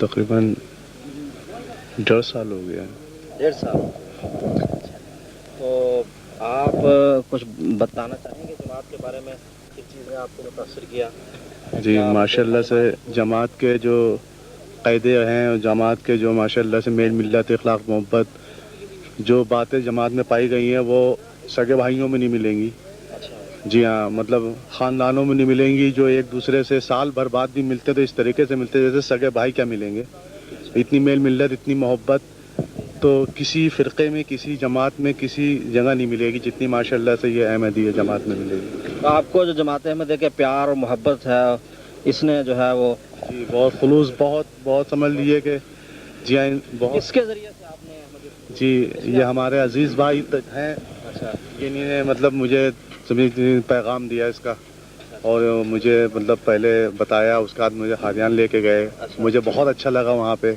तकरीबन 1.5 साल हो गया। 1.5 साल। तो आप कुछ बताना चाहेंगे जमात के बारे में, किस चीज़ ने आपको मुतासर किया? जी माशाल्लाह से जमात के जो कायदे हैं और जमात के जो माशाल्लाह से मेल मिलत इखलाक मोहब्बत जो बातें जमात में पाई गई हैं वो सगे भाइयों में नहीं मिलेंगी। जी हाँ, मतलब ख़ानदानों में नहीं मिलेंगी जो एक दूसरे से साल भर बाद भी मिलते तो इस तरीके से मिलते जैसे सगे भाई क्या मिलेंगे। इतनी मेल मिलत इतनी मोहब्बत तो किसी फ़िरक़े में किसी जमात में किसी जगह नहीं मिलेगी जितनी माशाल्लाह से ये अहमदिया जमात में मिलेगी। तो आपको जो जमात अहमदिया के प्यार और मोहब्बत है इसने जो है वो जी बहुत खुलूस बहुत समझ लिए कि जी हाँ बहुत इसके ज़रिए से आपने जी ये हमारे अजीज़ भाई हैं। अच्छा, इन्होंने मतलब मुझे पैगाम दिया इसका और मुझे मतलब पहले बताया, उसके बाद मुझे हादियान लेके गए। मुझे बहुत अच्छा लगा वहाँ पे,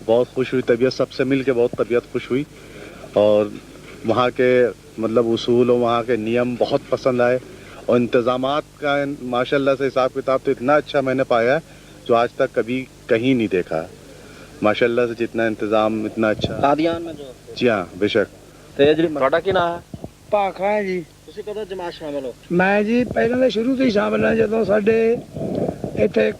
बहुत खुश हुई तबीयत, सबसे मिल के बहुत तबीयत खुश हुई और वहाँ के मतलब उसूल और वहाँ के नियम बहुत पसंद आए और इंतज़ामात का माशाल्लाह से हिसाब किताब तो इतना अच्छा मैंने पाया जो आज तक कभी कहीं नहीं देखा माशाल्लाह से, जितना इंतज़ाम इतना अच्छा। कादियान में जो जी हाँ बेशक। ਤੇ ਜੀ ਤੁਹਾਡਾ ਕੀ ਨਾਮ ਹੈ? ਭਾਖਾ ਹੈ ਜੀ। ਤੁਸੀਂ ਕਦੋਂ ਜਮਾਤ ਸ਼ਾਮਲ ਹੋ? ਮੈਂ ਜੀ ਪਹਿਲਾਂ ਤਾਂ ਸ਼ੁਰੂ ਤੋਂ ਹੀ ਸ਼ਾਮਲ ਹਾਂ, ਜਦੋਂ ਸਾਡੇ ਇੱਥੇ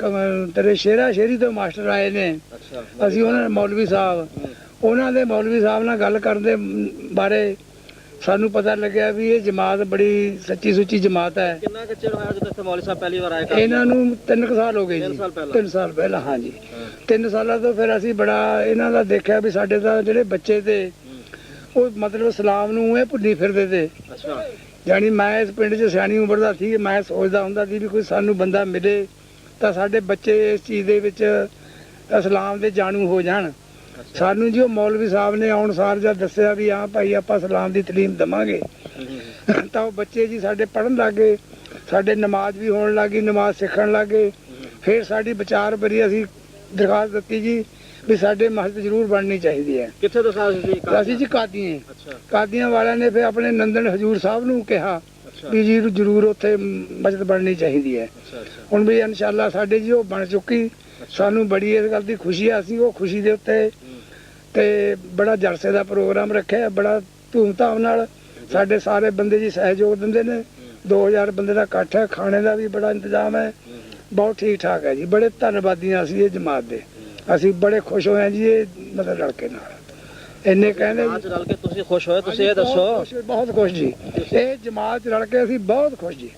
ਤੇਰੇ ਸ਼ੇਰੀ ਤੋਂ ਮਾਸਟਰ ਆਏ ਨੇ। ਅੱਛਾ, ਅਸੀਂ ਉਹਨਾਂ ਮੌਲਵੀ ਸਾਹਿਬ ਉਹਨਾਂ ਦੇ ਮੌਲਵੀ ਸਾਹਿਬ ਨਾਲ ਗੱਲ ਕਰਨ ਦੇ ਬਾਰੇ ਸਾਨੂੰ ਪਤਾ ਲੱਗਿਆ ਵੀ ਇਹ ਜਮਾਤ ਬੜੀ ਸੱਚੀ ਸੁੱਚੀ ਜਮਾਤ ਹੈ। ਕਿੰਨਾ ਕੁ ਚਿਰ ਹੋਇਆ ਜਦੋਂ ਇੱਥੇ ਮੌਲਵੀ ਸਾਹਿਬ ਪਹਿਲੀ ਵਾਰ ਆਏ? ਇਹਨਾਂ ਨੂੰ 3 ਸਾਲ ਹੋ ਗਏ ਜੀ। 3 ਸਾਲ ਪਹਿਲਾਂ ਹਾਂ ਜੀ। 3 ਸਾਲਾਂ ਤੋਂ ਫਿਰ ਅਸੀਂ ਬੜਾ ਇਹਨਾਂ ਦਾ ਦੇਖਿਆ ਵੀ ਸਾਡੇ ਤਾਂ ਜਿਹੜੇ ਬੱਚੇ ਤੇ ਉਹ ਮਤਲਬ ਇਸਲਾਮ ਨੂੰ ਇਹ ਭੁੱਲੀ ਫਿਰਦੇ ਤੇ। ਅੱਛਾ, ਜਾਣੀ ਮੈਂ ਇਸ ਪਿੰਡ 'ਚ ਸਿਆਣੀ ਉਮਰ ਦਾ ਸੀ, ਮੈਂ ਸੋਚਦਾ ਹੁੰਦਾ ਸੀ ਵੀ ਕੋਈ ਸਾਨੂੰ ਬੰਦਾ ਮਿਲੇ ਤਾਂ ਸਾਡੇ ਬੱਚੇ ਇਸ ਚੀਜ਼ ਦੇ ਵਿੱਚ ਇਸਲਾਮ ਦੇ ਜਾਣੂ ਹੋ ਜਾਣ। ਸਾਨੂੰ ਜੀ ਉਹ ਮੌਲਵੀ ਸਾਹਿਬ ਨੇ ਆਉਣ ਸਾਰ ਜਦ ਦੱਸਿਆ ਵੀ ਹਾਂ ਭਾਈ ਆਪਾਂ ਇਸਲਾਮ ਦੀ ਤਾਲੀਮ ਦੇਵਾਂਗੇ ਤਾਂ ਉਹ ਬੱਚੇ ਜੀ ਸਾਡੇ ਪੜ੍ਹਨ ਲੱਗ ਗਏ, ਸਾਡੇ ਨਮਾਜ਼ ਵੀ ਹੋਣ ਲੱਗ ਗਈ, ਨਮਾਜ਼ ਸਿੱਖਣ ਲੱਗ ਗਏ। ਫਿਰ ਸਾਡੀ ਵਿਚਾਰ ਬਰੀ ਅਸੀਂ ਦਰਖਾਸਤ ਦਿੱਤੀ ਜੀ ਵੀ ਸਾਡੇ ਮਸਜਿਦ ਜ਼ਰੂਰ ਬਣਨੀ ਚਾਹੀਦੀ ਹੈ। ਕਿੱਥੇ ਤੋਂ ਸਾਲ ਸੀ? ਅਸੀਂ ਜੀ ਕਾਦੀਆਂ। ਅੱਛਾ, ਕਾਦੀਆਂ ਵਾਲਿਆਂ ਨੇ ਫਿਰ ਆਪਣੇ ਨੰਦਨ ਹਜ਼ੂਰ ਸਾਹਿਬ ਨੂੰ ਕਿਹਾ ਵੀ ਜੀ ਜ਼ਰੂਰ ਉੱਥੇ ਮਸਜਿਦ ਬਣਨੀ ਚਾਹੀਦੀ ਹੈ। ਹੁਣ ਵੀ ਇਨਸ਼ਾਅੱਲਾ ਸਾਡੇ ਜੀ ਉਹ ਬਣ ਚੁੱਕੀ। ਸਾਨੂੰ ਬੜੀ ਇਸ ਗੱਲ ਦੀ ਖੁਸ਼ੀ ਆ, ਅਸੀਂ ਉਹ ਖੁਸ਼ੀ ਦੇ ਉੱਤੇ ਤੇ ਬੜਾ ਜਲਸੇ ਦਾ ਪ੍ਰੋਗਰਾਮ ਰੱਖਿਆ, ਬੜਾ ਧੂਮਧਾਮ ਨਾਲ। ਸਾਡੇ ਸਾਰੇ ਬੰਦੇ ਜੀ ਸਹਿਯੋਗ ਦਿੰਦੇ ਨੇ। 2000 ਬੰਦੇ ਦਾ ਇਕੱਠ ਹੈ, ਖਾਣੇ ਦਾ ਵੀ ਬੜਾ ਇੰਤਜ਼ਾਮ ਹੈ, ਬਹੁਤ ਠੀਕ ਠਾਕ ਹੈ ਜੀ। ਬੜੇ ਧੰਨਵਾਦੀ ਹਾਂ ਅਸੀਂ ਇਹ ਜਮਾਤ ਦੇ, ਅਸੀਂ ਬੜੇ ਖੁਸ਼ ਹੋਏ ਹਾਂ ਜੀ ਇਹ ਮਤਲਬ ਲੜਕੇ ਨਾਲ। ਇੰਨੇ ਕਹਿੰਦੇ ਰਲ ਕੇ ਤੁਸੀਂ ਖੁਸ਼ ਹੋਏ? ਤੁਸੀਂ ਇਹ ਦੱਸੋ। ਬਹੁਤ ਖੁਸ਼ ਜੀ, ਇਹ ਜਮਾਤ 'ਚ ਰਲ ਕੇ ਅਸੀਂ ਬਹੁਤ ਖੁਸ਼ ਜੀ।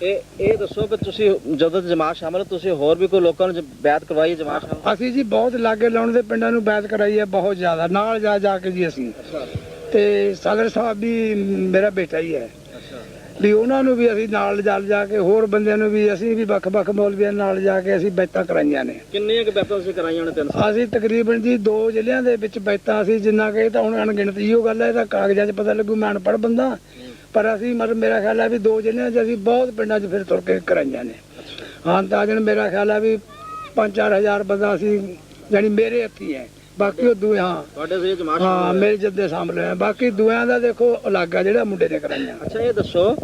ਇਹ ਦੱਸੋ ਕਿ ਤੁਸੀਂ ਜਦੋਂ ਜਮਾਤ ਸ਼ਾਮਲ ਹੋ ਤੁਸੀਂ ਹੋਰ ਵੀ ਕੋਈ ਲੋਕਾਂ ਨੂੰ ਬੈਤ ਕਰਵਾਈ ਜਮਾਤ ਸ਼ਾਮਲ? ਅਸੀਂ ਜੀ ਬਹੁਤ ਲਾਗੇ ਲਾਉਣ ਦੇ ਪਿੰਡਾਂ ਨੂੰ ਬੈਤ ਕਰਾਈ ਹੈ, ਬਹੁਤ ਜ਼ਿਆਦਾ ਨਾਲ ਜਾ ਕੇ ਜੀ ਅਸੀਂ। ਤੇ ਸਦਰ ਸਾਹਿਬ ਵੀ ਮੇਰਾ ਬੇਟਾ ਹੀ ਹੈ ਵੀ ਉਹਨਾਂ ਨੂੰ ਵੀ ਅਸੀਂ ਨਾਲ ਜਾ ਕੇ ਹੋਰ ਬੰਦਿਆਂ ਨੂੰ ਵੀ ਅਸੀਂ ਵੀ ਵੱਖ-ਵੱਖ ਮੌਲਵੀਆਂ ਨਾਲ ਜਾ ਕੇ ਅਸੀਂ ਬੈਤਾਂ ਕਰਾਈਆਂ ਨੇ। ਕਿੰਨੀਆਂ ਕੁ ਬੈਤਾਂ ਤੁਸੀਂ ਕਰਾਈਆਂ ਨੇ? 3 ਅਸੀਂ ਤਕਰੀਬਨ ਜੀ 2 ਜ਼ਿਲ੍ਹਿਆਂ ਦੇ ਵਿੱਚ ਬੈਤਾਂ ਅਸੀਂ ਜਿੰਨਾ ਕਿ ਤਾਂ ਹੁਣ ਅਣਗਿਣਤ ਹੀ ਉਹ ਗੱਲ ਹੈ, ਤਾਂ ਕਾਗਜ਼ਾਂ 'ਚ ਪਤਾ ਲੱਗੂ, ਮੈਂ ਅਨਪੜ੍ਹ ਬੰਦਾ। ਪਰ ਅਸੀਂ ਮਤਲਬ ਮੇਰਾ ਖਿਆਲ ਹੈ ਵੀ 2 ਜ਼ਿਲ੍ਹਿਆਂ 'ਚ ਅਸੀਂ ਬਹੁਤ ਪਿੰਡਾਂ 'ਚ ਫਿਰ ਤੁਰ ਕੇ ਕਰਾਈਆਂ ਨੇ। ਹਾਂ ਤਾਜਨ ਮੇਰਾ ਖਿਆਲ ਹੈ ਵੀ 5-4 ਹਜ਼ਾਰ ਬੰਦਾ ਅਸੀਂ ਜਾਣੀ ਮੇਰੇ ਹੱਥੀ ਹੈ, ਬਾਕੀ ਉਹ ਦੂਏ ਹਾਂ ਮੇਰੇ ਜੱਦੇ ਸਾਹਮਣੇ ਹੈ, ਬਾਕੀ ਦੂਆਂ ਦਾ ਦੇਖੋ ਅਲੱਗ ਆ ਜਿਹੜਾ ਮੁੰਡੇ ਨੇ ਕਰਾਈਆਂ। ਅੱਛਾ ਇਹ ਦੱਸੋ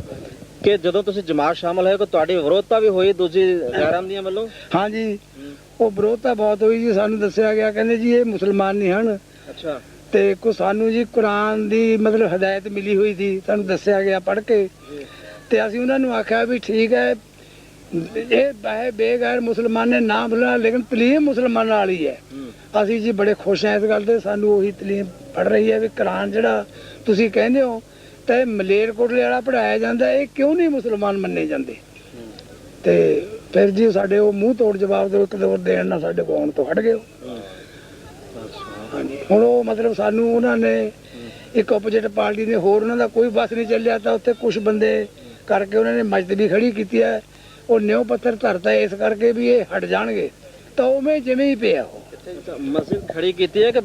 ਕਿ ਜਦੋਂ ਤੁਸੀਂ ਜਮਾਤ ਸ਼ਾਮਲ ਹੋਏ ਕਿ ਤੁਹਾਡੀ ਵਿਰੋਧਤਾ ਵੀ ਹੋਈ ਦੂਜੀ ਗੈਰਾਂ ਦੀਆਂ ਵੱਲੋਂ? ਹਾਂ ਜੀ ਉਹ ਵਿਰੋਧਤਾ ਬਹੁਤ ਹੋਈ ਜੀ। ਸਾਨੂੰ ਦੱਸਿਆ ਗਿਆ ਕਹਿੰਦੇ ਜੀ ਇਹ ਮੁਸਲਮਾਨ ਨਹੀਂ ਹਨ। ਅੱਛਾ, ਤੇ ਕੋ ਸਾਨੂੰ ਜੀ ਕੁਰਾਨ ਦੀ ਮਤਲਬ ਹਦਾਇਤ ਮਿਲੀ ਹੋਈ ਸੀ, ਸਾਨੂੰ ਦੱਸਿਆ ਗਿਆ ਪੜ੍ਹ ਕੇ। ਤੇ ਅਸੀਂ ਉਹਨਾਂ ਨੂੰ ਆਖਿਆ ਵੀ ਠੀਕ ਹੈ ਇਹ ਬੇਗੈਰ ਮੁਸਲਮਾਨ ਨੇ ਨਾਮ ਬੁਲਾਇਆ ਲੇਕਿਨ ਤਲੀਮ ਮੁਸਲਮਾਨਾਂ ਵਾਲੀ ਹੈ। ਅਸੀਂ ਜੀ ਬੜੇ ਖੁਸ਼ ਹਾਂ ਇਸ ਗੱਲ ਤੇ, ਸਾਨੂੰ ਉਹੀ ਤਲੀਮ ਪੜ੍ਹ ਰਹੀ ਹੈ ਵੀ ਕੁਰਾਨ ਜਿਹੜਾ ਤੁਸੀਂ ਕਹਿੰਦੇ ਹੋ ਤੇ ਮਲੇਰਕੋਟਲੇ ਵਾਲਾ ਪੜ੍ਹਾਇਆ ਜਾਂਦਾ, ਇਹ ਕਿਉਂ ਨਹੀਂ ਮੁਸਲਮਾਨ ਮੰਨੇ ਜਾਂਦੇ? ਤੇ ਫਿਰ ਜੀ ਸਾਡੇ ਉਹ ਮੂੰਹ ਤੋੜ ਜਵਾਬ ਦੇ ਇੱਕ ਦੋ ਦੇਣ ਨਾਲ ਸਾਡੇ ਕੋਲ ਆਉਣ ਤੋਂ ਹਟ ਗਏ। ਹਾਂਜੀ ਹੁਣ ਉਹ ਮਤਲਬ ਸਾਨੂੰ ਉਹਨਾਂ ਨੇ ਇੱਕ ਆਪੋਜੀਟ ਪਾਰਟੀ ਨੇ ਹੋਰ ਉਹਨਾਂ ਦਾ ਕੋਈ ਬਸ ਨਹੀਂ ਚੱਲਿਆ ਤਾਂ ਉੱਥੇ ਕੁਝ ਬੰਦੇ ਕਰਕੇ ਉਹਨਾਂ ਨੇ ਮਸਜਿਦ ਵੀ ਖੜੀ ਕੀਤੀ ਹੈ। ਉਹ ਨਿਉ ਪੱਥਰ ਧਰਤਾ ਇਸ ਕਰਕੇ ਵੀ ਇਹ ਹਟ ਜਾਣਗੇ, ਤਾਂ ਉਵੇਂ ਜਿਵੇਂ ਹੀ ਪਿਆ ਉਹ ਮਸਜਿਦ ਖੜੀ ਕੀਤੀ ਹੈ ਕਿ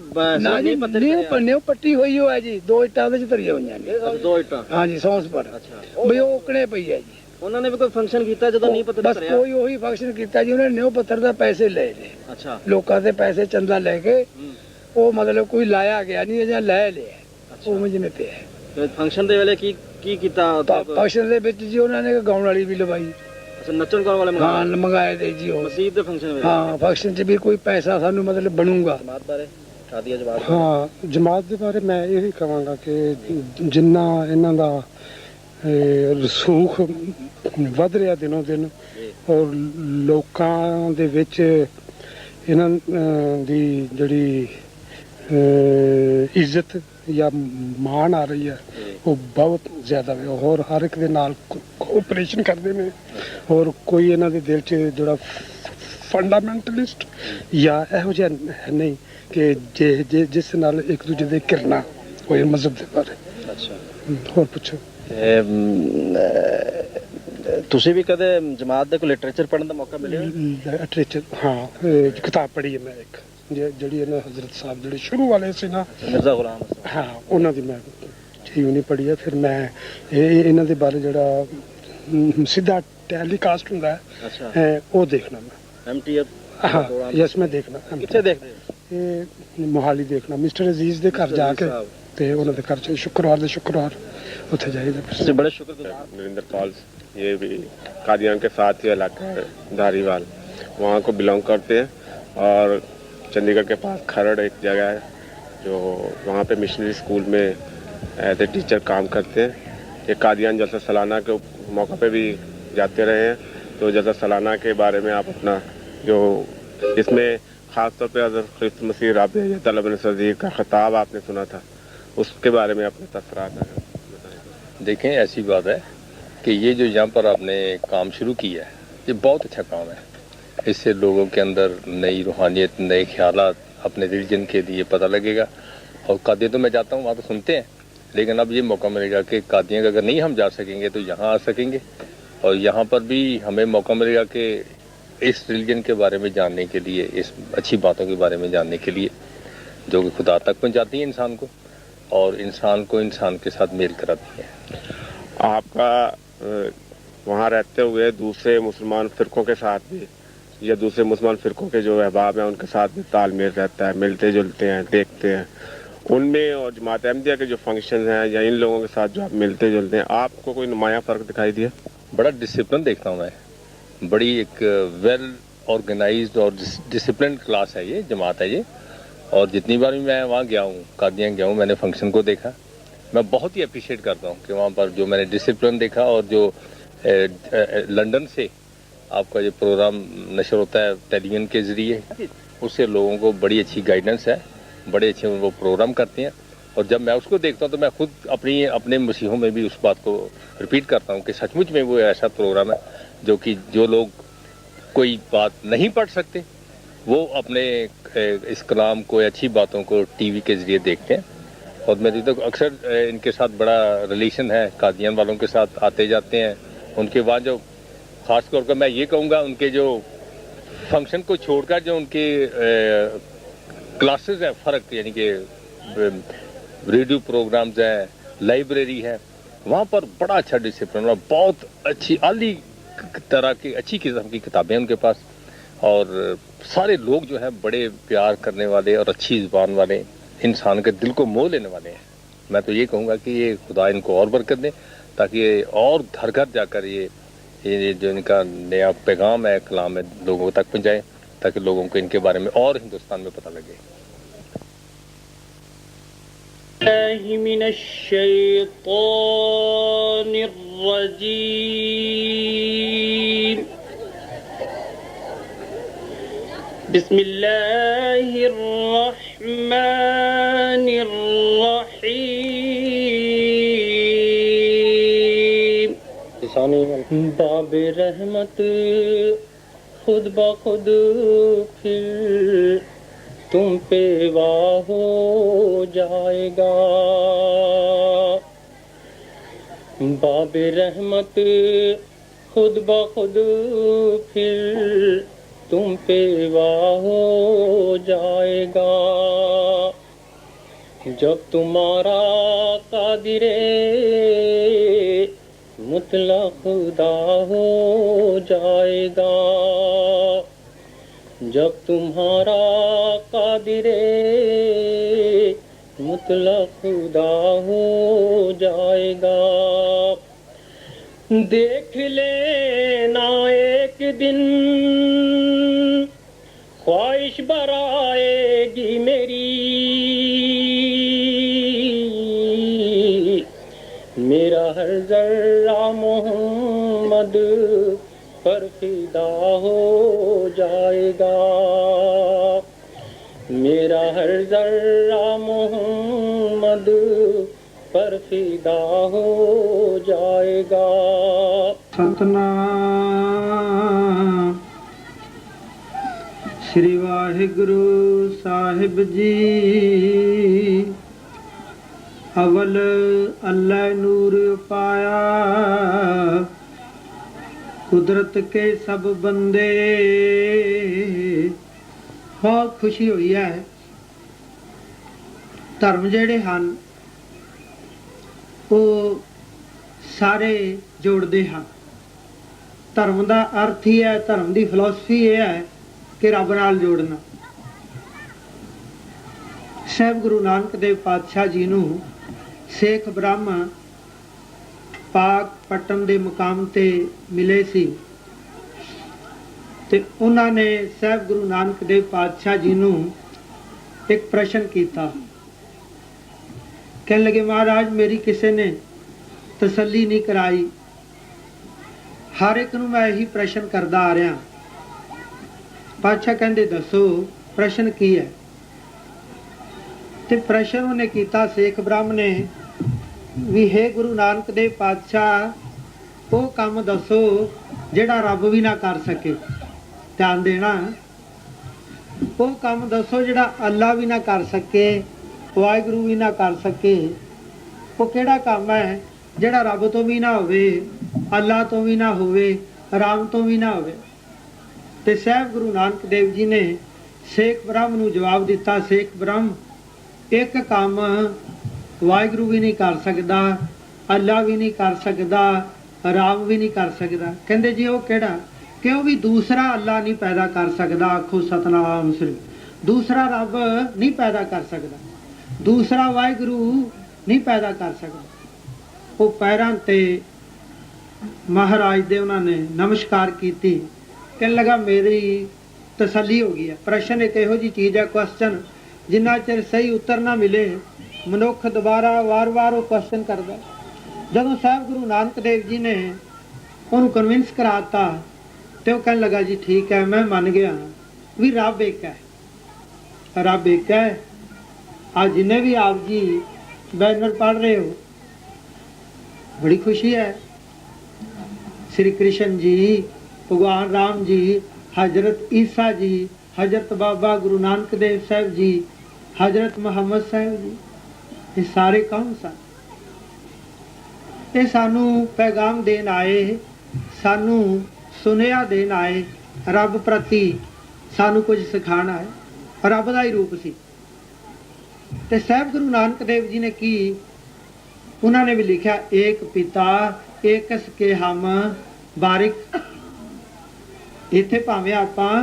ਨਿਉ ਪੱਟੀ ਹੋਈ ਹੋ ਹੈ ਜੀ, 2 ਇੱਟਾਂ ਉਹਦੇ 'ਚ ਧਰੀਆਂ ਹੋਈਆਂ ਨੇ। 2 ਇੱਟਾਂ ਹਾਂਜੀ ਸੌਂਸ ਪਰ ਵੀ ਉਹ ਉਕਣੇ ਪਈ ਹੈ ਜੀ। ਉਹਨਾਂ ਨੇ ਵੀ ਕੋਈ ਫੰਕਸ਼ਨ ਕੀਤਾ ਜਦੋਂ ਨਹੀਂ ਪੱਥਰ ਧਰਿਆ? ਬਸ ਕੋਈ ਉਹੀ ਫੰਕਸ਼ਨ ਕੀਤਾ ਜੀ, ਉਹਨੇ ਨਿਉ ਪੱਥਰ ਦਾ ਪੈਸੇ ਲਏ ਨੇ। ਅੱਛਾ, ਲੋਕਾਂ ਦੇ ਪੈਸੇ ਚੰਦਾ ਲੈ ਕੇ ਉਹ ਮਤਲਬ ਕੋਈ ਲਾਇਆ ਗਿਆ ਨਹੀਂ ਜਾਂ ਲੈ ਲਿਆ ਉਵੇਂ ਜਿਵੇਂ ਪਿਆ। ਫੰਕਸ਼ਨ ਦੇ ਵੇਲੇ ਕੀ ਕੀਤਾ? ਫੰਕਸ਼ਨ ਦੇ ਵਿੱਚ ਜੀ ਉਹਨਾਂ ਨੇ ਗਾਉਣ ਵਾਲੀ ਵੀ ਲਵਾਈ। ਅੱਛਾ ਨੱਚਣ ਗਾਉਣ ਵਾਲੇ ਹਾਂ ਮੰਗਾਏ ਦੇ ਜੀ ਉਹ ਮਸਜਿਦ ਦੇ ਫੰਕਸ਼ਨ ਵਿੱਚ ਹਾਂ ਫੰਕਸ਼ਨ 'ਚ ਵੀ ਕੋਈ ਪੈਸਾ ਸਾਨੂੰ ਮਤਲਬ ਬਣੂਗਾ ਜਮਾਤ ਬਾਰੇ ਸ਼ਾਦੀਆਂ ਜਮਾਤ ਹਾਂ ਜਮਾਤ ਦੇ ਬਾਰੇ ਮੈਂ ਇਹ ਵੀ ਕਹਾਂਗਾ ਕਿ ਜਿੰਨਾ ਇਹਨਾਂ ਦਾ ਰਸੂਖ ਵੱਧ ਰਿਹਾ ਦਿਨੋਂ ਦਿਨ ਔਰ ਲੋਕਾਂ ਦੇ ਵਿੱਚ ਇਹਨਾਂ ਦੀ ਜਿਹੜੀ ਇੱਜ਼ਤ ਜਾਂ ਮਾਣ ਆ ਰਹੀ ਹੈ ਉਹ ਬਹੁਤ ਜ਼ਿਆਦਾ ਹੈ ਔਰ ਹਰ ਇੱਕ ਦੇ ਨਾਲ ਕੋਆਪਰੇਸ਼ਨ ਕਰਦੇ ਨੇ ਔਰ ਕੋਈ ਇਹਨਾਂ ਦੇ ਦਿਲ 'ਚ ਜਿਹੜਾ ਫੰਡਾਮੈਂਟਲਿਸਟ ਜਾਂ ਇਹੋ ਜਿਹਾ ਨਹੀਂ ਕਿ ਜਿਸ ਨਾਲ ਇੱਕ ਦੂਜੇ ਦੇ ਘਿਰਨਾ ਹੋਏ ਮਜ਼ਹਬ ਦੇ ਬਾਰੇ। ਅੱਛਾ ਹੋਰ ਪੁੱਛੋ। ਤੁਸੀਂ ਵੀ ਕਦੇ ਜਮਾਤ ਦੇ ਕੋਈ ਲਿਟਰੇਚਰ ਪੜ੍ਹਨ ਦਾ ਮੌਕਾ ਮਿਲਿਆ? ਲਿਟਰੇਚਰ ਹਾਂ ਕਿਤਾਬ ਪੜ੍ਹੀ ਹੈ ਮੈਂ ਇੱਕ ਜਿਹੜੀ ਇਹਨਾਂ ਹਜ਼ਰਤ ਸਾਹਿਬ ਜਿਹੜੇ ਸ਼ੁਰੂ ਵਾਲੇ ਸੀ ਨਾ ਮਿਰਜ਼ਾ ਗੁਲਾਮ ਹਾਂ ਉਹਨਾਂ ਦੀ ਮੈਂ ਨਹੀਂ ਪੜ੍ਹੀ ਹੈ। ਫਿਰ ਮੈਂ ਇਹਨਾਂ ਦੇ ਬਾਰੇ ਜਿਹੜਾ ਸਿੱਧਾ ਟੈਲੀਕਾਸਟ ਹੁੰਦਾ ਹੈ ਉਹ ਦੇਖਣਾ ਮੈਂ MTF ਹਾਂ ਯਸ ਮੈਂ ਦੇਖਣਾ। ਕਿੱਥੇ ਦੇਖਦੇ ਹੋ? ਇਹ ਮੋਹਾਲੀ ਦੇਖਣਾ ਮਿਸਟਰ ਅਜ਼ੀਜ਼ ਦੇ ਘਰ ਜਾ ਕੇ ਤੇ ਉਹਨਾਂ ਦੇ ਘਰ 'ਚ ਸ਼ੁੱਕਰਵਾਰ ਉੱਥੇ ਜਾਈਦਾ। ਤੁਸੀਂ ਬੜੇ ਸ਼ੁਕਰਗੁਜ਼ਾਰ। नरेंद्र कॉल्स ये भी कादियान के साथ ही इलाका है धारीवाल, वहाँ को बिलोंग करते हैं और चंडीगढ़ के पास खरड़ एक जगह है जो वहाँ पे मिशनरी स्कूल में एज ए टीचर काम करते हैं। ये कादियान जलसा सालाना के मौके पे भी जाते रहे हैं, तो जलसा सालाना के बारे में आप अपना जो इसमें ख़ास तौर पे हज़रत ख्रिस्त मसीह राबे तलब सदीर का ख़िताब आपने सुना था, उसके बारे में अपने तसरात हैं। देखें ऐसी बात है कि ये जो यहाँ पर आपने काम शुरू किया है ये बहुत अच्छा काम है। इससे लोगों के अंदर नई रूहानियत नए ख्यालात अपने रिलीजन के लिए पता लगेगा। और कादियान तो मैं जाता हूँ वहाँ तो सुनते हैं, लेकिन अब ये मौका मिलेगा कि कादियान अगर नहीं हम जा सकेंगे तो यहाँ आ सकेंगे और यहाँ पर भी हमें मौका मिलेगा कि इस रिलीजन के बारे में जानने के लिए इस अच्छी बातों के बारे में जानने के लिए जो कि खुदा तक पहुँचाती हैं इंसान को और इंसान को इंसान के साथ मेल कराती है। आपका वहाँ रहते हुए दूसरे मुसलमान फ़िरक़ों के साथ भी या दूसरे मुसलमान फ़िरक़ों के जो अहबाब हैं उनके साथ भी तालमेल रहता है, मिलते जुलते हैं, देखते हैं उनमें, और जमात अहमदिया के जो फंक्शन हैं या इन लोगों के साथ जो आप मिलते जुलते हैं, आपको कोई नुमाया फ़र्क दिखाई दिया? बड़ा डिसिप्लिन देखता हूँ मैं, बड़ी एक वेल ऑर्गेनाइज्ड और डिसिप्लिन क्लास है ये, जमात है ये। और जितनी बार भी मैं वहाँ गया हूँ, कादियान गया हूँ, मैंने फंक्शन को देखा, मैं बहुत ही अप्रिशिएट करता हूँ कि वहाँ पर जो मैंने डिसिप्लिन देखा और जो लंदन से आपका जो प्रोग्राम नशर होता है टेलीविजन के ज़रिए, उससे लोगों को बड़ी अच्छी गाइडेंस है, बड़े अच्छे वो प्रोग्राम करते हैं। और जब मैं उसको देखता हूँ तो मैं खुद अपने मसीहों में भी उस बात को रिपीट करता हूँ कि सचमुच में वो ऐसा प्रोग्राम है जो कि जो लोग कोई बात नहीं पढ़ सकते वो अपने इस कलाम को, अच्छी बातों को टीवी के ज़रिए देखते हैं। और मेरी तो अक्सर इनके साथ बड़ा रिलेशन है, कादियान वालों के साथ आते जाते हैं। उनके बाद जो ख़ास तौर पर मैं ये कहूँगा उनके जो फंक्शन को छोड़कर जो उनके क्लासेस हैं फ़र्क, यानी कि रेडियो प्रोग्राम्स हैं, लाइब्रेरी है, वहाँ पर बड़ा अच्छा डिसिप्लिन और बहुत अच्छी आली तरह की अच्छी किस्म की किताबें उनके पास। और सारे लोग जो हैं बड़े प्यार करने वाले और अच्छी ज़ुबान वाले, इंसान के दिल को मोह लेने वाले हैं। मैं तो ये कहूँगा कि ये खुदा इनको और बरकत दे ताकि ये और घर घर जाकर ये जो इनका नया पैगाम है, कलाम है, लोगों तक पहुँचाएँ ताकि लोगों को इनके बारे में और हिंदुस्तान में पता लगे। बिस्मिल्लाहिर्रहमानिर्रहीम। बाब रहमत खुद ब खुद फिर तुम पे वाह हो जाएगा। बाब रहमत खुद ब खुद फिर तुम पे वाह हो जाएगा। जब तुम्हारा कादिरे मुतलक खुदा हो जाएगा। जब तुम्हारा कादिरे मुतलक खुदा हो जाएगा। देख लेना एक दिन ख्वाहिश बराएगी मेरी, मेरा हर जर्रा मोहम्मद पर फिदा हो जाएगा, मेरा हर जर्रा मोहम्मद पर फिदा हो जाएगा। सतनाम श्री वाहिगुरु साहिब जी। अवल अल्लाह नूर पाया, कुदरत के सब बंदे। बहुत खुशी हुई है। धर्म ਜਿਹੜੇ ਹਨ ਉਹ ਸਾਰੇ ਜੋੜਦੇ ਹਨ। ਧਰਮ ਦਾ ਅਰਥ ਹੀ ਹੈ, ਧਰਮ ਦੀ ਫਿਲਾਸਫੀ ਇਹ ਹੈ ਕਿ ਰੱਬ ਨਾਲ ਜੋੜਨਾ। ਸਾਹਿਬ ਗੁਰੂ ਨਾਨਕ ਦੇਵ ਪਾਤਸ਼ਾਹ ਜੀ ਨੂੰ ਸਿੱਖ ਬ੍ਰਾਹਮਣ ਪਾਕ ਪਟਨ ਦੇ ਮੁਕਾਮ ਤੇ ਮਿਲੇ ਸੀ ਤੇ ਉਹਨਾਂ ਨੇ ਸਾਹਿਬ ਗੁਰੂ ਨਾਨਕ ਦੇਵ ਪਾਤਸ਼ਾਹ ਜੀ ਨੂੰ ਇੱਕ ਪ੍ਰਸ਼ਨ ਕੀਤਾ। कहने लगे महाराज मेरी किसी ने तसल्ली नहीं कराई, हर एक नूं मैं यही प्रश्न करदा आ रहा। पातशाह कहंदे दसो प्रश्न की है। ते प्रश्न उन्हें कीता सिख ब्राह्मण ने भी हे गुरु नानक देव पातशाह वो काम दसो जिहड़ा रब भी ना कर सके। ध्यान देना, वो काम दसो जिहड़ा अल्लाह भी ना कर सके, वाहिगुरु भी ना कर सके। वो केड़ा काम है जिहड़ा रब तो भी ना होवे, अल्लाह तो भी ना होवे, राम तो भी ना होवे। ते साहब गुरु नानक देव जी ने सिख ब्रह्म नूं जवाब दिता, सिख ब्रह्म एक काम वाहिगुरु भी नहीं कर सकदा, अल्लाह भी नहीं कर सकदा, राम भी नहीं कर सकदा। कहंदे जी वो केड़ा? कि वो भी दूसरा अल्लाह नहीं पैदा कर सकदा। आखो सतनाम श्री। दूसरा रब नहीं पैदा कर सकदा, दूसरा वाहिगुरु नहीं पैदा कर सकता। वो पैरों ते महाराज दे उन्होंने नमस्कार की। कहने लगा मेरी तसल्ली हो गई है। प्रश्न एक इहो जी चीज़ है, क्वेश्चन जिन्ना चिर सही उत्तर ना मिले मनुख दोबारा वार वार वो क्वेश्चन करता। जदों साहब गुरु नानक देव जी ने उन्होंने कन्विंस कराता तो वह कहने लगा जी ठीक है मैं मान गया भी रब एक है, रब एक है। आज जिन्हें भी आप जी बैनर पढ़ रहे हो बड़ी खुशी है। श्री कृष्ण जी, भगवान राम जी, हजरत ईसा जी, हजरत बाबा गुरु नानक देव साहब जी, हजरत मोहम्मद साहब जी, ये सारे कौन सन? ये सानू पैगाम देन आए, सानू सुनिया देन आए, रब प्रति सानू कुछ सिखाना है। रब का ही रूप सी। ते साहब गुरु नानक देव जी ने की उन्होंने भी लिखा एक पिता एक के हम बारिक। इत्थे भावें आपां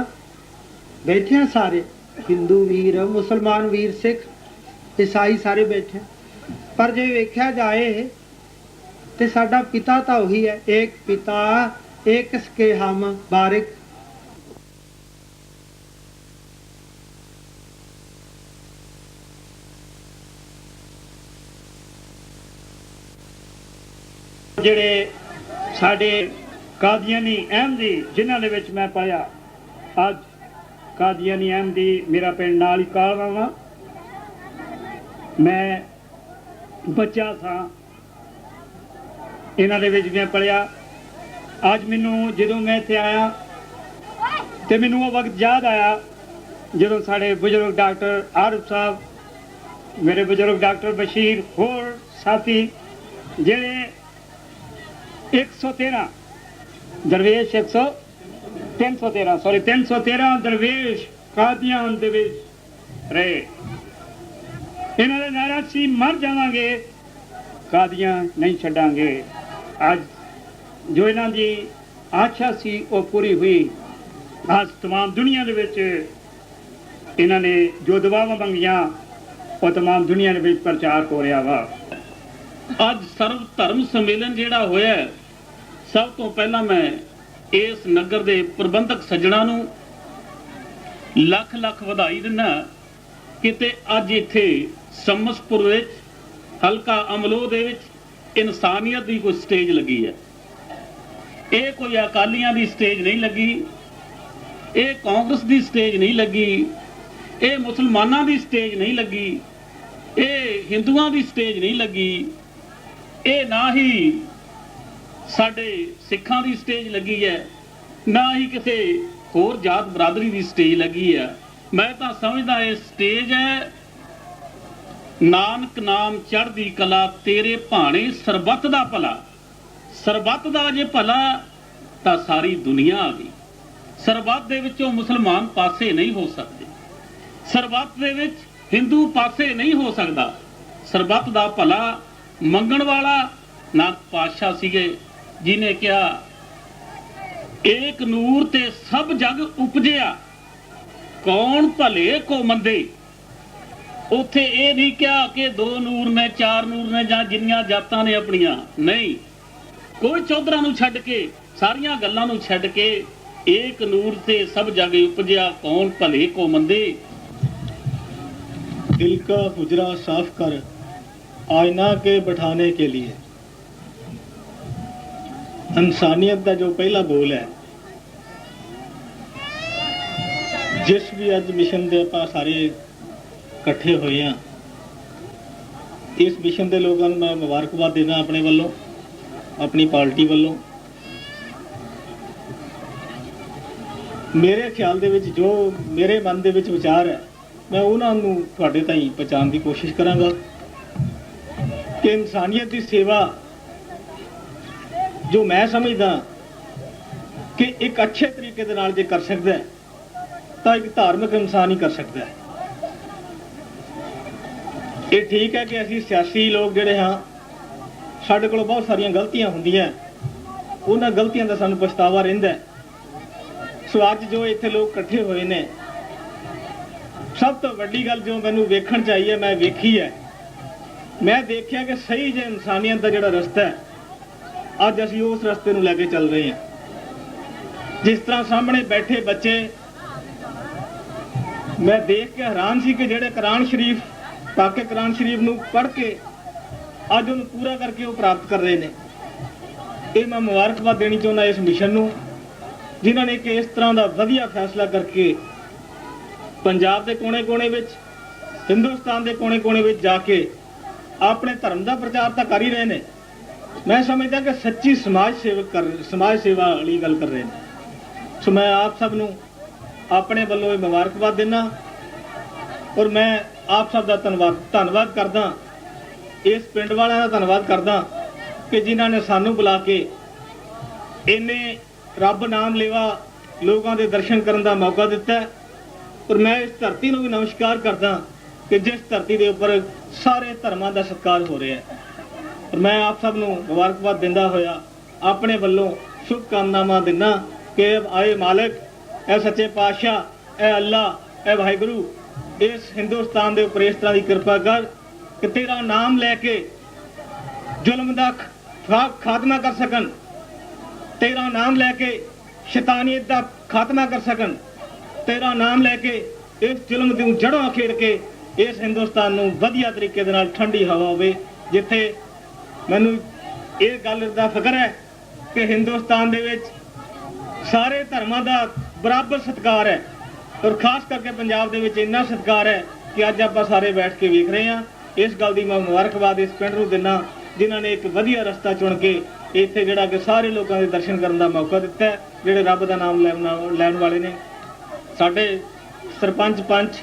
बैठे हैं सारे हिंदू वीर, मुसलमान वीर, सिख, ईसाई सारे बैठे, पर जे वेख्या जाए तो साडा पिता तो वही है, एक पिता एक के हम बारिक। ਜਿਹੜੇ ਸਾਡੇ ਕਾਦੀਆਨੀ ਅਹਿਮਦੀ ਜਿਨ੍ਹਾਂ ਦੇ ਵਿੱਚ ਮੈਂ ਪੜ੍ਹਿਆ, ਅੱਜ ਕਾਦੀਆਨੀ ਅਹਿਮਦੀ ਮੇਰਾ ਪਿੰਡ ਨਾਲ ਹੀ ਕਾਲਵਾ ਵਾ। ਮੈਂ ਬੱਚਾ ਸਾਂ, ਇਹਨਾਂ ਦੇ ਵਿੱਚ ਮੈਂ ਪੜ੍ਹਿਆ। ਅੱਜ ਮੈਨੂੰ ਜਦੋਂ ਮੈਂ ਇੱਥੇ ਆਇਆ ਤੇ ਮੈਨੂੰ ਉਹ ਵਕਤ ਯਾਦ ਆਇਆ ਜਦੋਂ ਸਾਡੇ ਬਜ਼ੁਰਗ ਡਾਕਟਰ ਆਰਿਫ ਸਾਹਿਬ, ਮੇਰੇ ਬਜ਼ੁਰਗ ਡਾਕਟਰ ਬਸ਼ੀਰ, ਹੋਰ ਸਾਥੀ ਜਿਹੜੇ 113 ਦਰਵੇਸ਼ 313 ਦਰਵੇਸ਼ ਕਾਦੀਆਨ ਦੇ ਵਿੱਚ ਰਹੇ। ਇਹਨਾਂ ਦਾ ਨਾਰਾ ਸੀ ਮਰ ਜਾਵਾਂਗੇ ਕਾਦੀਆਂ ਨਹੀਂ ਛੱਡਾਂਗੇ। ਅੱਜ ਜੋ ਇਹਨਾਂ ਦੀ ਆਸ਼ਾ ਸੀ ਉਹ ਪੂਰੀ ਹੋਈ। ਅੱਜ तमाम ਦੁਨੀਆ ਦੇ ਵਿੱਚ ਇਹਨਾਂ ਨੇ ਜੋ ਦੁਆਵਾਂ ਮੰਗੀਆਂ ਉਹ तमाम ਦੁਨੀਆ ਦੇ ਵਿੱਚ ਪ੍ਰਚਾਰ ਹੋ ਰਿਹਾ ਵਾ। ਅੱਜ ਸਰਵ ਧਰਮ ਸੰਮੇਲਨ ਜਿਹੜਾ ਹੋਇਆ ਸਭ ਤੋਂ ਪਹਿਲਾਂ ਮੈਂ ਇਸ ਨਗਰ ਦੇ ਪ੍ਰਬੰਧਕ ਸੱਜਣਾ ਨੂੰ ਲੱਖ ਲੱਖ ਵਧਾਈ ਦਿੰਦਾ। ਕਿਤੇ ਅੱਜ ਇੱਥੇ ਸਮਸਪੁਰ ਵਿੱਚ ਹਲਕਾ ਅਮਲੋਹ ਦੇ ਵਿੱਚ ਇਨਸਾਨੀਅਤ ਦੀ ਕੋਈ ਸਟੇਜ ਲੱਗੀ ਹੈ। ਇਹ ਕੋਈ ਅਕਾਲੀਆਂ ਦੀ ਸਟੇਜ ਨਹੀਂ ਲੱਗੀ, ਇਹ ਕਾਂਗਰਸ ਦੀ ਸਟੇਜ ਨਹੀਂ ਲੱਗੀ, ਇਹ ਮੁਸਲਮਾਨਾਂ ਦੀ ਸਟੇਜ ਨਹੀਂ ਲੱਗੀ, ਇਹ ਹਿੰਦੂਆਂ ਦੀ ਸਟੇਜ ਨਹੀਂ ਲੱਗੀ, ਇਹ ਨਾ ਹੀ ਸਾਡੇ ਸਿੱਖਾਂ ਦੀ ਸਟੇਜ ਲੱਗੀ ਹੈ, ਨਾ ਹੀ ਕਿਸੇ ਹੋਰ ਜਾਤ ਬਰਾਦਰੀ ਦੀ ਸਟੇਜ ਲੱਗੀ ਹੈ। ਮੈਂ ਤਾਂ ਸਮਝਦਾ ਇਹ ਸਟੇਜ ਹੈ ਨਾਨਕ ਨਾਮ ਚੜ੍ਹਦੀ ਕਲਾ ਤੇਰੇ ਭਾਣੇ ਸਰਬੱਤ ਦਾ ਭਲਾ। ਸਰਬੱਤ ਦਾ ਜੇ ਭਲਾ ਤਾਂ ਸਾਰੀ ਦੁਨੀਆ ਆ ਗਈ। ਸਰਬੱਤ ਦੇ ਵਿੱਚੋਂ ਮੁਸਲਮਾਨ ਪਾਸੇ ਨਹੀਂ ਹੋ ਸਕਦੇ, ਸਰਬੱਤ ਦੇ ਵਿੱਚ ਹਿੰਦੂ ਪਾਸੇ ਨਹੀਂ ਹੋ ਸਕਦਾ। ਸਰਬੱਤ ਦਾ ਭਲਾ ਮੰਗਣ ਵਾਲਾ ਨਾਨਕ ਪਾਤਸ਼ਾਹ ਸੀਗੇ, ਜਿਨੇ ਕਿਹਾ ਏਕ ਨੂਰ ਤੇ ਸਭ ਜਗ ਉਪਜਿਆ, ਕੌਣ ਭਲੇ ਕੋ ਮੰਦੇ। ਉੱਥੇ ਇਹ ਨਹੀਂ ਕਿਹਾ ਕਿ 2 ਨੂਰ ਨੇ 4 ਨੂਰ ਨੇ ਜਾਂ ਜਿੰਨੀਆਂ ਜਾਤਾਂ ਨੇ ਆਪਣੀਆਂ, ਨਹੀਂ, ਕੋਈ ਚੌਧਰਾਂ ਨੂੰ ਛੱਡ ਕੇ, ਸਾਰੀਆਂ ਗੱਲਾਂ ਨੂੰ ਛੱਡ ਕੇ ਏਕ ਨੂਰ ਤੇ ਸਭ ਜਗ ਉਪਜਿਆ, ਕੌਣ ਭਲੇ ਕੋ ਮੰਦੇ। दिल का हुजरा साफ कर आईना के बैठाने के लिए। इंसानियत का जो पहला गोल है, जिस भी अज मिशन दे आपां सारे इकट्ठे होए हैं, इस मिशन के लोगों को मैं मुबारकबाद देना अपने वालों, अपनी पार्टी वालों। मेरे ख्याल दे विच जो मेरे मन दे विच विचार है, मैं उन्होंने तुहाडे ताईं पहुँचाने की कोशिश करांगा कि इंसानियत की सेवा जो मैं समझदा कि एक अच्छे तरीके दे नाल जे कर सकदा है तो एक धार्मिक इंसान ही कर सकता है। ये ठीक है कि असीं सियासी लोग जिहड़े हाँ, साडे कोल बहुत सारियां गलतियां हुंदियां, उन्हां गलतियां दा सानूं पछतावा रहिंदा है। सो अज जो इत्थे लोग इकट्ठे होए ने, सब तो वड्डी गल जो मैनू वेखण चाहिए मैं वेखी है। मैं देखिया कि सही जे इंसानियत का जिहड़ा रस्ता है, अज असीं उस रस्ते नूं लैके चल रहे हैं। जिस तरह सामने बैठे बच्चे, मैं देख के हैरान सी कि जिहड़े कुरान शरीफ पाके कुरान शरीफ नूं पढ़ के अज उहनूं पूरा करके वो प्राप्त कर रहे हैं। ये मैं मुबारकबाद देनी चाहुंदा इस मिशन नूं, जिन्हां ने कि इस तरह का वधिया फैसला करके पंजाब के कोने-कोने विच, हिंदुस्तान के कोने-कोने विच जाके अपने धर्म का प्रचार तो कर ही रहे हैं। मैं समझदा कि सच्ची समाज सेवा वाली गल कर रहे हैं। सो मैं आप सब नूं अपने वालों मुबारकबाद देना और मैं आप सब का धन्नवाद करदा, इस पिंड वालियां दा धन्नवाद करदा कि जिन्हां ने सानू बुला के इन्ने रब नाम लेवा लोगों के दर्शन करने का मौका दिता है। और मैं इस धरती को भी नमस्कार करदा कि जिस धरती के उपर सारे धर्मां का सत्कार हो रहा है। और मैं आप सब नूं मुबारकबाद दिंदा होया अपने वल्लों शुभकामनावां दिना कि आए मालिक, ए सच्चे पातशाह, ए अल्लाह, ए वाहिगुरू, इस हिंदुस्तान के उपर इस तरह की कृपा कर कि तेरा नाम लैके जुल्म का खात्मा कर सकन, तेरा नाम लैके शैतानियत का खात्मा कर सकन, तेरा नाम लैके इस जुल्म दी जड़ों अखेड़ के इस हिंदुस्तान नूं वधिया तरीके दे नाल ठंडी हवा होवे। जिथे मैनूं इस गल दा फिक्र है कि हिंदुस्तान दे विच सारे धर्मां दा बराबर सत्कार है और खास करके पंजाब दे विच इन्ना सत्कार है कि अज आपां सारे बैठ के वेख रहे हैं। इस गल दी मैं मुबारकबाद इस पिंड नूं दिना जिन्हां ने एक वधिया रस्ता चुन के इत्थे जिहड़ा कि सारे लोगों के दर्शन करने का मौका दिता है, जिहड़े रब दा नाम लैण वाले ने। साडे सरपंच पंच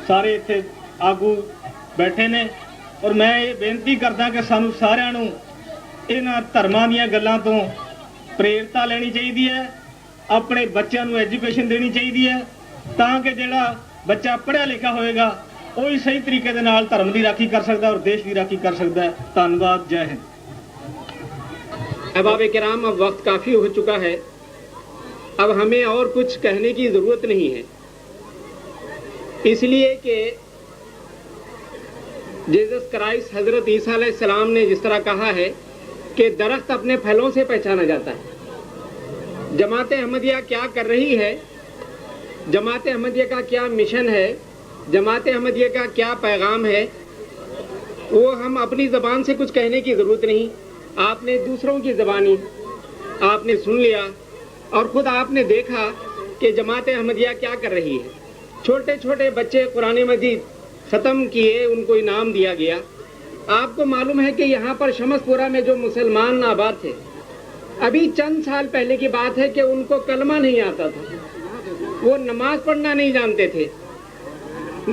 सारे इत्थे आगू बैठे ने और मैं ये बेनती करदा कि सानू सारिआं नूं इन्हां धर्मां दीयां गल्लां तो प्रेरता लेनी चाहिए है, अपने बच्चों नूं एजुकेशन देनी चाहिए है, तां कि जिहड़ा बच्चा पढ़िया लिखा होएगा वही सही तरीके दे नाल धर्म की राखी कर सकता है और देश की राखी कर सकता है। धन्यवाद, जय हिंद। अहबाब किराम, अब वक्त काफ़ी हो चुका है, अब हमें और कुछ कहने की ज़रूरत नहीं है, इसलिए कि जीसस क्राइस्ट हज़रत ईसा अलैहिस्सलाम ने जिस तरह कहा है کہ درخت اپنے پھلوں سے پہچانا جاتا ہے۔ جماعت احمدیہ کیا کر رہی ہے، جماعت احمدیہ کا کیا مشن ہے، جماعت احمدیہ کا کیا پیغام ہے، وہ ہم اپنی زبان سے کچھ کہنے کی ضرورت نہیں، آپ نے دوسروں کی زبانی آپ نے سن لیا اور خود آپ نے دیکھا کہ جماعت احمدیہ کیا کر رہی ہے۔ چھوٹے چھوٹے بچے قرآن مجید ختم کیے، ان کو انعام دیا گیا۔ آپ کو معلوم ہے کہ یہاں پر شمس پورہ میں جو مسلمان آباد تھے، ابھی چند سال پہلے کی بات ہے کہ ان کو کلمہ نہیں آتا تھا، وہ نماز پڑھنا نہیں جانتے تھے۔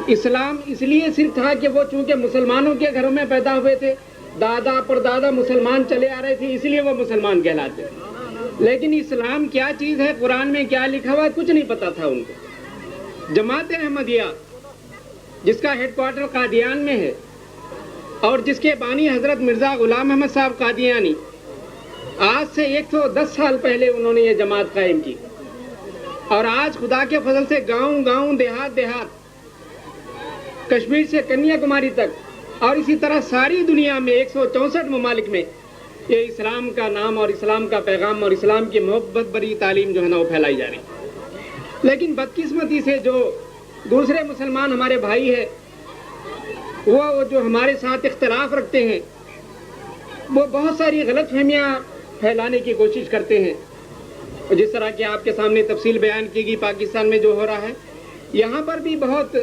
اسلام اس لیے صرف تھا کہ وہ چونکہ مسلمانوں کے گھروں میں پیدا ہوئے تھے، دادا پردادا مسلمان چلے آ رہے تھے، اس لیے وہ مسلمان کہلاتے تھے۔ لیکن اسلام کیا چیز ہے، قرآن میں کیا لکھا ہوا ہے، کچھ نہیں پتا تھا ان کو۔ جماعت احمدیہ جس کا ہیڈ کوارٹر قادیان میں ہے اور جس کے بانی حضرت مرزا غلام احمد صاحب قادیانی، آج سے 110 سال پہلے انہوں نے یہ جماعت قائم کی، اور آج خدا کے فضل سے گاؤں گاؤں دیہات دیہات، کشمیر سے کنیا کماری تک اور اسی طرح ساری دنیا میں 164 ممالک میں یہ اسلام کا نام اور اسلام کا پیغام اور اسلام کی محبت بری تعلیم جو ہے نا وہ پھیلائی جا رہی ہے۔ لیکن بدقسمتی سے جو دوسرے مسلمان ہمارے بھائی ہیں، وہ جو ہمارے ساتھ اختلاف رکھتے ہیں، وہ بہت ساری غلط فہمیاں پھیلانے کی کوشش کرتے ہیں۔ جس طرح کہ آپ کے سامنے تفصیل بیان کی گئی پاکستان میں جو ہو رہا ہے، یہاں پر بھی بہت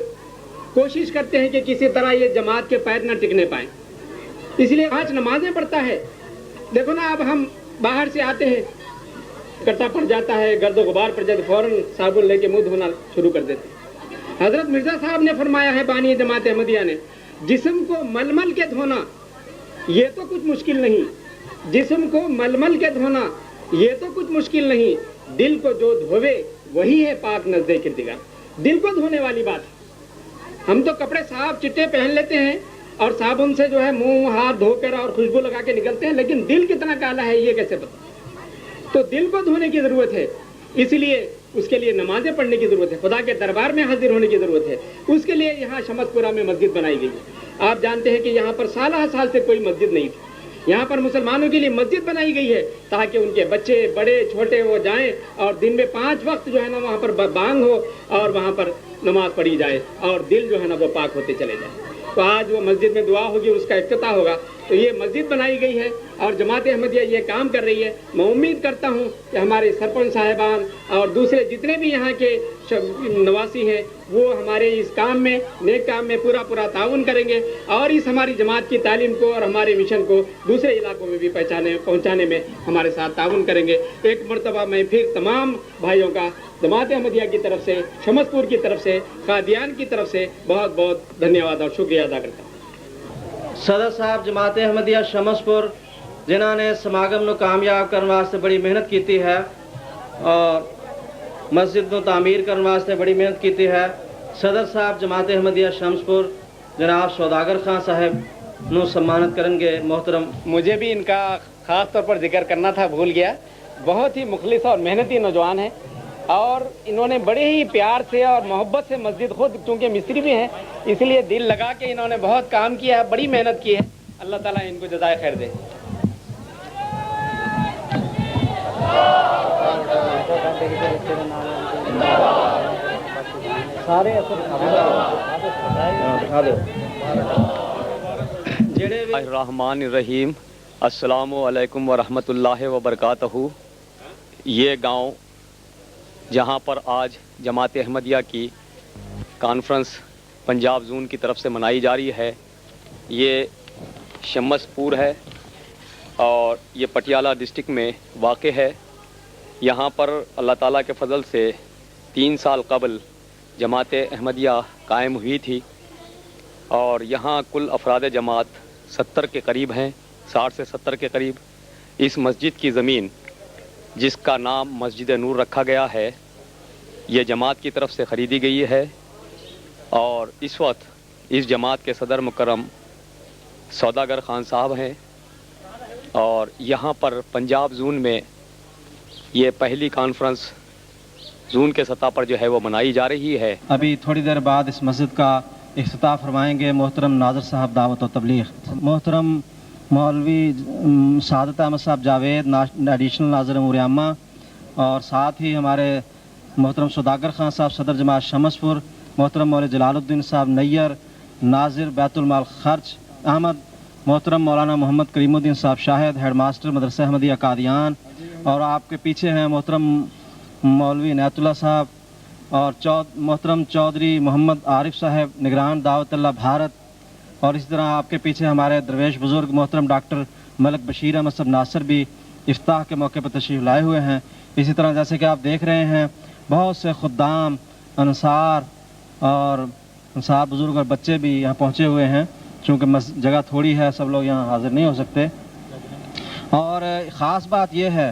کوشش کرتے ہیں کہ کسی طرح یہ جماعت کے پیر نہ ٹکنے پائیں۔ اس لیے آج نمازیں پڑھتا ہے، دیکھو نا، اب ہم باہر سے آتے ہیں، کٹا پڑ جاتا ہے، گرد و غبار پڑ جاتے، فوراً صابن لے کے منہ دھونا شروع کر دیتے ہیں۔ حضرت مرزا صاحب نے فرمایا ہے، بانی جماعت احمدیہ نے، جسم کو مل مل کے دھونا یہ تو کچھ مشکل نہیں، جسم کو مل مل کے دھونا یہ تو کچھ مشکل نہیں، دل کو جو دھوے وہی ہے پاک نزد کردگار۔ دل کو دھونے والی بات ہے۔ ہم تو کپڑے صاف چٹے پہن لیتے ہیں اور صابن سے جو ہے منہ ہاتھ دھو کر اور خوشبو لگا کے نکلتے ہیں، لیکن دل کتنا کالا ہے یہ کیسے پتا؟ تو دل کو دھونے کی ضرورت ہے، اس لیے اس کے لیے نمازیں پڑھنے کی ضرورت ہے، خدا کے دربار میں حاضر ہونے کی ضرورت ہے۔ اس کے لیے یہاں شمس پورہ میں مسجد بنائی گئی ہے۔ آپ جانتے ہیں کہ یہاں پر سالہ سال سے کوئی مسجد نہیں تھی، یہاں پر مسلمانوں کے لیے مسجد بنائی گئی ہے تاکہ ان کے بچے بڑے چھوٹے وہ جائیں اور دن میں 5 وقت جو ہے نا وہاں پر بانگ ہو اور وہاں پر نماز پڑھی جائے اور دل جو ہے نا وہ پاک ہوتے چلے جائیں۔ تو آج وہ مسجد میں دعا ہوگی، اس کا افتتاح ہوگا، تو یہ مسجد بنائی گئی ہے اور جماعت احمدیہ یہ کام کر رہی ہے۔ میں امید کرتا ہوں کہ ہمارے سرپنچ صاحبان اور دوسرے جتنے بھی یہاں کے نواسی ہیں وہ ہمارے اس کام میں، نیک کام میں پورا تعاون کریں گے اور اس ہماری جماعت کی تعلیم کو اور ہمارے مشن کو دوسرے علاقوں میں بھی پہنچانے میں ہمارے ساتھ تعاون کریں گے۔ ایک مرتبہ میں پھر تمام بھائیوں کا جماعت احمدیہ کی طرف سے، شمس پور کی طرف سے، قادیان کی طرف سے بہت بہت دھنیہ اور شکریہ ادا کرتا ہوں۔ صدر صاحب جماعت احمدیہ شمس پور جنہوں نے سماگم نو کامیاب کرنے واسطے بڑی محنت کی ہے اور مسجد نو تعمیر کرنے واسطے بڑی محنت کی ہے۔ صدر صاحب جماعت احمدیہ شمس پور جناب سوداگر خان صاحب نو سمانت کریں گے۔ محترم، مجھے بھی ان کا خاص طور پر ذکر کرنا تھا، بھول گیا۔ بہت ہی مخلص اور محنتی نوجوان ہیں اور انہوں نے بڑے ہی پیار سے اور محبت سے مسجد، خود چونکہ مستری بھی ہیں اس لیے دل لگا کے انہوں نے بہت کام کیا ہے، بڑی محنت کی ہے۔ اللہ تعالیٰ ان کو جزائے خیر دے۔ الرحمن الرحیم، السلام علیکم ورحمۃ اللہ وبرکاتہ۔ یہ گاؤں جہاں پر آج جماعت احمدیہ کی کانفرنس پنجاب زون کی طرف سے منائی جا رہی ہے، یہ شمس پور ہے اور یہ پٹیالہ ڈسٹرکٹ میں واقع ہے۔ یہاں پر اللہ تعالیٰ کے فضل سے 3 سال قبل جماعت احمدیہ قائم ہوئی تھی اور یہاں کل افراد جماعت 70 کے قریب ہیں، 60 سے 70 کے قریب۔ اس مسجد کی زمین جس کا نام مسجد نور رکھا گیا ہے، یہ جماعت کی طرف سے خریدی گئی ہے اور اس وقت اس جماعت کے صدر مکرم سوداگر خان صاحب ہیں اور یہاں پر پنجاب زون میں یہ پہلی کانفرنس زون کے سطح پر جو ہے وہ منائی جا رہی ہے۔ ابھی تھوڑی دیر بعد اس مسجد کا افتتاح فرمائیں گے محترم ناظر صاحب دعوت و تبلیغ۔ محترم मौलवी सादत अहमद साहब जावेद एडिशनल नाज़िर अमूर आम्मा, और साथ ही हमारे मोहतरम सौदागर खान साहब सदर जमात शमसपुर, मोहतरम मौलवी जलालुद्दीन साहब नैयर नाजिर बैतुल माल खर्च अहमद, मोहतरम मौलाना मोहम्मद करीमुद्दीन साहब शाहिद हेड मास्टर मदरसा अहमदिया कादियान, और आपके पीछे हैं मोहतरम मौलवी इनायतुल्लाह साहब और मोहतरम चौधरी मोहम्मद आरिफ साहब निगरान दावतुल्लाह भारत, और इसी तरह आपके पीछे हमारे दरवेश बुजुर्ग मोहतरम डॉक्टर मलक बशीर अहमद साहब नासिर भी इफ्ताह के मौके पर तशरीफ़ लाए हुए हैं। इसी तरह जैसे कि आप देख रहे हैं बहुत से खुद्दाम अंसार और अंसार बुजुर्ग और बच्चे भी यहाँ पहुँचे हुए हैं, चूँकि जगह थोड़ी है, सब लोग यहाँ हाजिर नहीं हो सकते। और ख़ास बात यह है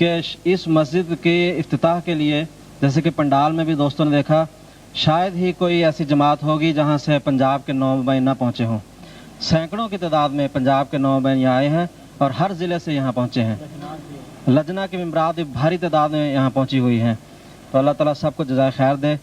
कि इस मस्जिद के इफ्तिताह के लिए, जैसे कि पंडाल में भी दोस्तों ने देखा, शायद ही कोई ऐसी जमात होगी जहाँ से पंजाब के 9 बैन ना पहुँचे हों। सैकड़ों की तादाद में पंजाब के 9 बैन यहाँ आए हैं और हर ज़िले से यहाँ पहुँचे हैं। लजना के मेंबरात भी भारी तादाद में यहाँ पहुँची हुई हैं। तो अल्लाह ताला सबको जज़ाए खैर दे।